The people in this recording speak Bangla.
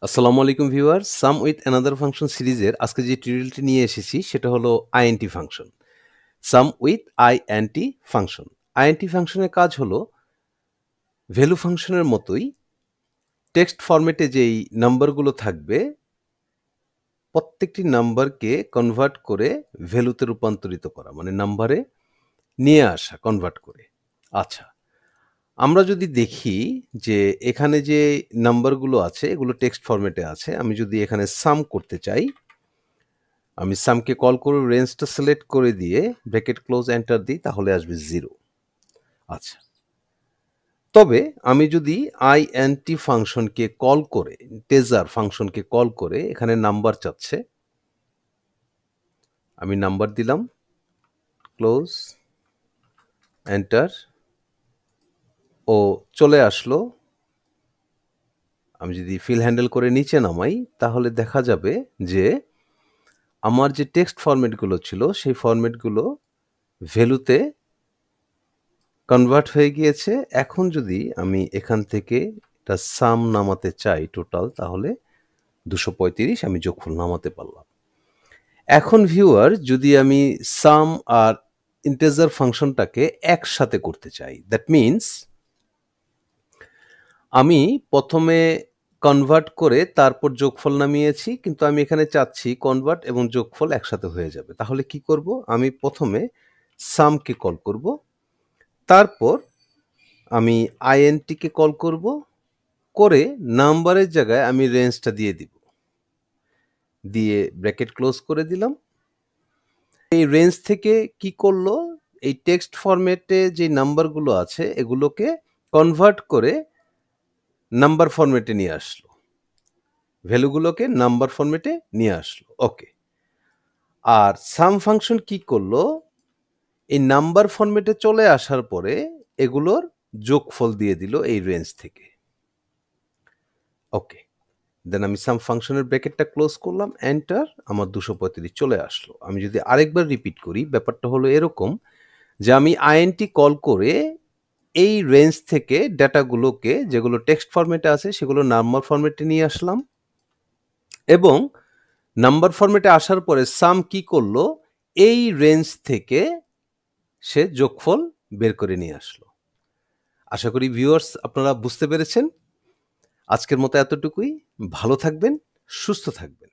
আসসালামু আলাইকুম viewer, some with another function সিরিজের আজকে যে টিউটোরিয়ালটি নিয়ে এসেছি সেটা হলো int function. Some with int function. Int ফাংশনের কাজ হলো ভ্যালু ফাংশনের মতোই টেক্সট ফরম্যাটে যেই নাম্বারগুলো থাকবে প্রত্যেকটি নাম্বারকে কনভার্ট করে ভ্যালুতে রূপান্তরিত করা, মানে নাম্বারে নিয়ে আসা কনভার্ট করে। আচ্ছা, আমরা যদি দেখি যে এখানে যে নাম্বারগুলো আছে এগুলো টেক্সট ফরম্যাটে আছে। আমি যদি এখানে সাম করতে চাই, আমি সামকে কল করে রেঞ্জটা সিলেক্ট করে দিয়ে ব্র্যাকেট ক্লোজ এন্টার দিই, তাহলে আসবে 0। আচ্ছা, তবে আমি যদি আইএনটি ফাংশনকে কল করে, টেজার ফাংশনকে কল করে এখানে নাম্বার চাচ্ছে, আমি নাম্বার দিলাম, ক্লোজ এন্টার, ও চলে আসলো। আমি যদি ফিল হ্যান্ডেল করে নিচে নামাই তাহলে দেখা যাবে যে আমার যে টেক্সট ফরম্যাটগুলো ছিল সেই ফরম্যাটগুলো ভ্যালুতে কনভার্ট হয়ে গিয়েছে। এখন যদি আমি এখান থেকে এটা সাম নামাতে চাই টোটাল, তাহলে 235 আমি যোগফল নামাতে পারলাম। এখন ভিউয়ার, যদি আমি সাম আর ইন্টিজার ফাংশনটাকে একসাথে করতে চাই, দ্যাট মিনস আমি প্রথমে কনভার্ট করে তারপর যোগফল নামিয়েছি, কিন্তু আমি এখানে চাচ্ছি কনভার্ট এবং যোগফল একসাথে হয়ে যাবে। তাহলে কি করব? আমি প্রথমে সামকে কল করব, তারপর আমি আইএনটিকে কল করব, করে নাম্বারের জায়গায় আমি রেঞ্জটা দিয়ে দিব, দিয়ে ব্র্যাকেট ক্লোজ করে দিলাম। এই রেঞ্জ থেকে কি করলো, এই টেক্সট ফরম্যাটে যে নাম্বারগুলো আছে এগুলোকে কনভার্ট করে নাম্বার ফরম্যাটে নিয়ে আসলো, ভ্যালুগুলোকে নাম্বার ফরম্যাটে নিয়ে আসলো। ওকে। আর সাম ফাংশন কি করলো, এই নাম্বার ফরম্যাটে চলে আসার পরে এগুলোর যোগফল দিয়ে দিল এই রেঞ্জ থেকে। ওকে, দেন আমি সাম ফাংশনের ব্র্যাকেটটা ক্লোজ করলাম, এন্টার, আমার 235 চলে আসলো। আমি যদি আরেকবার রিপিট করি, ব্যাপারটা হলো এরকম যে আমি আইএনটি কল করে এই রেঞ্জ থেকে ডেটাগুলোকে, যেগুলো টেক্সট ফরম্যাটে আছে সেগুলো নাম্বার ফরম্যাটে নিয়ে আসলাম, এবং নাম্বার ফরম্যাটে আসার পরে সাম কি করলো, এই রেঞ্জ থেকে সে যোগফল বের করে নিয়ে আসলো। আশা করি ভিউয়ার্স আপনারা বুঝতে পেরেছেন। আজকের মতো এতটুকুই। ভালো থাকবেন, সুস্থ থাকবেন।